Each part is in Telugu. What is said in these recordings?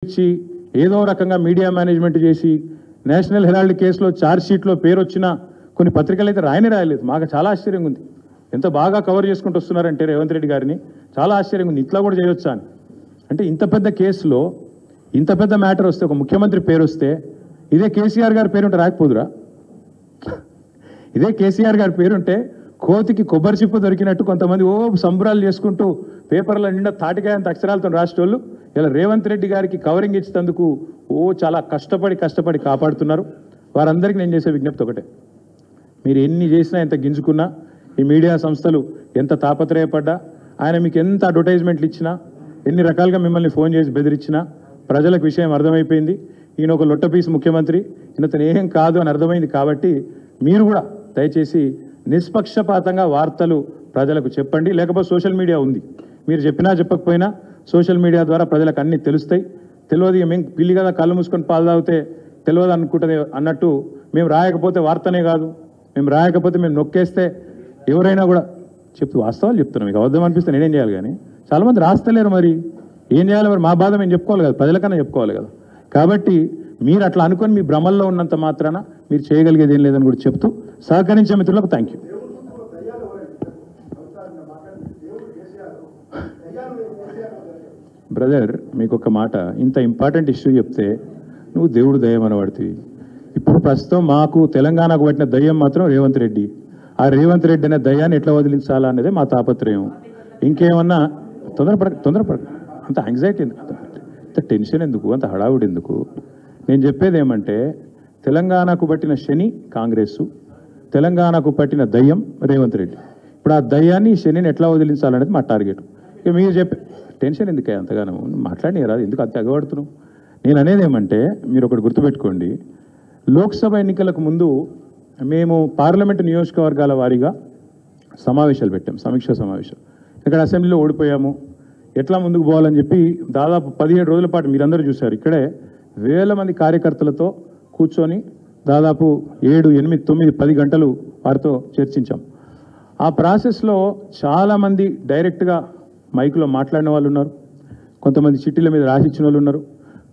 ఇచ్చి ఏదో రకంగా మీడియా మేనేజ్మెంట్ చేసి నేషనల్ హెరాల్డ్ కేసులో ఛార్జ్ షీట్లో పేరు వచ్చిన కొన్ని పత్రికలు అయితే రాయలేదు. మాకు చాలా ఆశ్చర్యంగా ఉంది. ఎంత బాగా కవర్ చేసుకుంటూ వస్తున్నారంటే రేవంత్ రెడ్డి గారిని చాలా ఆశ్చర్యంగా ఉంది. ఇట్లా కూడా చేయొచ్చా అని. అంటే ఇంత పెద్ద కేసులో ఇంత పెద్ద మ్యాటర్ వస్తే ఒక ముఖ్యమంత్రి పేరు వస్తే ఇదే కేసీఆర్ గారి పేరుంటే రాకపోదురా? ఇదే కేసీఆర్ గారి పేరుంటే కోతికి కొబ్బరి చిప్ప దొరికినట్టు కొంతమంది సంబరాలు చేసుకుంటూ పేపర్ల నిండా తాటికాయంత అక్షరాలతో రాసేటోళ్ళు ఇలా రేవంత్ రెడ్డి గారికి కవరింగ్ ఇచ్చేందుకు చాలా కష్టపడి కాపాడుతున్నారు. వారందరికీ నేను చేసే విజ్ఞప్తి ఒకటే, మీరు ఎన్ని చేసినా ఎంత గింజుకున్నా ఈ మీడియా సంస్థలు ఎంత తాపత్రయపడ్డా ఆయన మీకు ఎంత అడ్వర్టైజ్మెంట్లు ఇచ్చినా ఎన్ని రకాలుగా మిమ్మల్ని ఫోన్ చేసి బెదిరించినా ప్రజలకు విషయం అర్థమైపోయింది. ఈయన ఒక లొట్టపీసు ముఖ్యమంత్రి, ఈయనతను ఏం కాదు అని అర్థమైంది. కాబట్టి మీరు కూడా దయచేసి నిష్పక్షపాతంగా వార్తలు ప్రజలకు చెప్పండి. లేకపోతే సోషల్ మీడియా ఉంది, మీరు చెప్పినా చెప్పకపోయినా సోషల్ మీడియా ద్వారా ప్రజలకు అన్నీ తెలుస్తాయి. తెలియదు మేము పిల్లి కదా కళ్ళు మూసుకొని పాలు తాగితే తెలియదు అనుకుంటుంది అన్నట్టు మేము రాయకపోతే వార్తనే కాదు, మేము రాయకపోతే మేము నొక్కేస్తే ఎవరైనా కూడా వాస్తవాలు చెప్తున్నాం. మీకు అబద్ధం అనిపిస్తే నేనేం చేయాలి? కానీ చాలామంది రాస్తలేరు. మరి ఏం చేయాలి? మరి మా బాధ మేము చెప్పుకోవాలి కదా, ప్రజలకన్నా చెప్పుకోవాలి కదా. కాబట్టి మీరు అట్లా అనుకొని మీ భ్రమల్లో ఉన్నంత మాత్రాన మీరు చేయగలిగేది ఏం లేదని కూడా చెప్తూ సహకరించే మిత్రులకు థ్యాంక్ యూ. బ్రదర్, మీకు ఒక మాట, ఇంత ఇంపార్టెంట్ ఇష్యూ చెప్తే నువ్వు దేవుడు దయ్యం అనబడుతుంది. ఇప్పుడు ప్రస్తుతం మాకు తెలంగాణకు పట్టిన దయ్యం మాత్రం రేవంత్ రెడ్డి. ఆ రేవంత్ రెడ్డి అనే దయ్యాన్ని ఎట్లా వదిలించాలా అనేది మా తాపత్రయం. ఇంకేమన్నా తొందరపడ అంత యాంగ్జైటీ ఎందుకు, అంత టెన్షన్ ఎందుకు, అంత హడావుడి ఎందుకు? నేను చెప్పేది ఏమంటే తెలంగాణకు పట్టిన శని కాంగ్రెస్, తెలంగాణకు పట్టిన దయ్యం రేవంత్ రెడ్డి. ఇప్పుడు ఆ దయ్యాన్ని శనిని ఎట్లా వదిలించాలనేది మా టార్గెట్. ఇక మీరు చెప్పే టెన్షన్ ఎందుకే అంతగానో మాట్లాడి రాదు, ఎందుకు అంత ఎగబడుతున్నావు? నేను అనేది ఏమంటే మీరు ఒకటి గుర్తుపెట్టుకోండి, లోక్సభ ఎన్నికలకు ముందు మేము పార్లమెంటు నియోజకవర్గాల వారీగా సమావేశాలు పెట్టాం, సమీక్షా సమావేశాలు. ఇక్కడ అసెంబ్లీలో ఓడిపోయాము, ఎట్లా ముందుకు పోవాలని చెప్పి దాదాపు 17 రోజుల పాటు మీరందరూ చూశారు. ఇక్కడే వేల మంది కార్యకర్తలతో కూర్చొని దాదాపు 7, 8, 9, 10 గంటలు వారితో చర్చించాం. ఆ ప్రాసెస్లో చాలామంది డైరెక్ట్గా మైకులో మాట్లాడిన వాళ్ళు ఉన్నారు, కొంతమంది చిట్టీల మీద రాసిచ్చిన వాళ్ళు ఉన్నారు,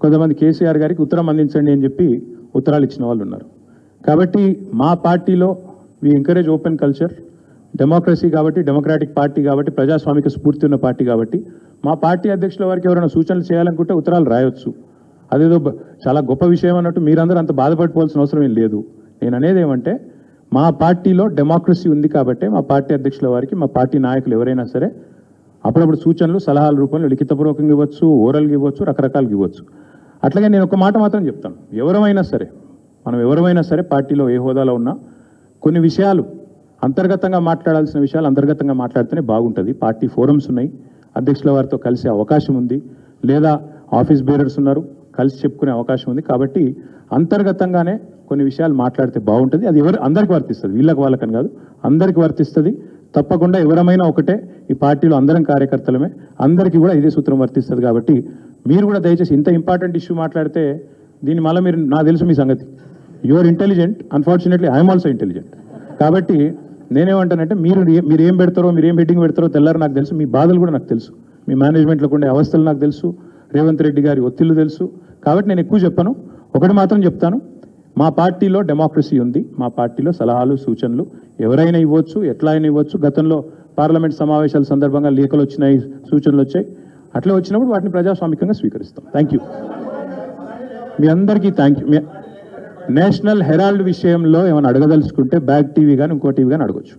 కొంతమంది కేసీఆర్ గారికి ఉత్తరం అందించండి అని చెప్పి ఉత్తరాలు ఇచ్చిన వాళ్ళు ఉన్నారు. కాబట్టి మా పార్టీలో we encourage open culture, democracy కాబట్టి, డెమోక్రాటిక్ పార్టీ కాబట్టి, ప్రజాస్వామిక స్ఫూర్తి ఉన్న పార్టీ కాబట్టి మా పార్టీ అధ్యక్షుల వారికి ఎవరైనా సూచనలు చేయాలనుకుంటే ఉత్తరాలు రాయొచ్చు. అదేదో చాలా గొప్ప విషయం అన్నట్టు మీరందరూ అంత బాధపడిపోవాల్సిన అవసరం ఏం లేదు. నేను అనేది ఏమంటే మా పార్టీలో డెమోక్రసీ ఉంది కాబట్టి మా పార్టీ అధ్యక్షుల వారికి మా పార్టీ నాయకులు ఎవరైనా సరే అప్పుడప్పుడు సూచనలు సలహాల రూపంలో లిఖితపూర్వకంగా ఇవ్వచ్చు, ఓరల్గా ఇవ్వచ్చు, రకరకాలుగా ఇవ్వచ్చు. అట్లాగే నేను ఒక మాట మాత్రం చెప్తాను, మనం ఎవరైనా సరే పార్టీలో ఏ హోదాలో ఉన్నా కొన్ని విషయాలు అంతర్గతంగా మాట్లాడాల్సిన విషయాలు అంతర్గతంగా మాట్లాడితేనే బాగుంటుంది. పార్టీ ఫోరమ్స్ ఉన్నాయి, అధ్యక్షుల వారితో కలిసే అవకాశం ఉంది, లేదా ఆఫీస్ బేరర్స్ ఉన్నారు, కలిసి చెప్పుకునే అవకాశం ఉంది. కాబట్టి అంతర్గతంగానే కొన్ని విషయాలు మాట్లాడితే బాగుంటుంది. అది అందరికీ వర్తిస్తుంది, వీళ్ళకి వాళ్ళకని కాదు, అందరికీ వర్తిస్తుంది. తప్పకుండా ఎవరమైనా ఒకటే, ఈ పార్టీలో అందరం కార్యకర్తలమే, అందరికీ కూడా ఇదే సూత్రం వర్తిస్తుంది. కాబట్టి మీరు కూడా దయచేసి ఇంత ఇంపార్టెంట్ ఇష్యూ మాట్లాడితే దీని మళ్ళీ మీరు, నాకు తెలుసు మీ సంగతి, you are intelligent, unfortunately I'm also intelligent. కాబట్టి నేనేమంటానంటే మీరు ఏం పెడతారో, మీరు ఏం హెడ్డింగ్ పెడతారో తెల్లారు నాకు తెలుసు, మీ బాధలు కూడా నాకు తెలుసు, మీ మేనేజ్మెంట్లోకి ఉండే అవస్థలు నాకు తెలుసు, రేవంత్ రెడ్డి గారి ఒత్తిళ్లు తెలుసు. కాబట్టి నేను ఎక్కువ చెప్పను, ఒకటి మాత్రం చెప్తాను, మా పార్టీలో డెమోక్రసీ ఉంది, మా పార్టీలో సలహాలు సూచనలు ఎవరైనా ఇవ్వచ్చు, ఎట్లా అయినా ఇవ్వచ్చు. గతంలో పార్లమెంట్ సమావేశాల సందర్భంగా లేఖలు వచ్చినాయి, సూచనలు వచ్చాయి, అట్లా వచ్చినప్పుడు వాటిని ప్రజాస్వామికంగా స్వీకరిస్తాం. థ్యాంక్ యూ, మీ అందరికీ థ్యాంక్ యూ. నేషనల్ హెరాల్డ్ విషయంలో ఏమైనా అడగదలుచుకుంటే బ్యాక్ టీవీ కానీ ఇంకో టీవీ కానీ అడగచ్చు.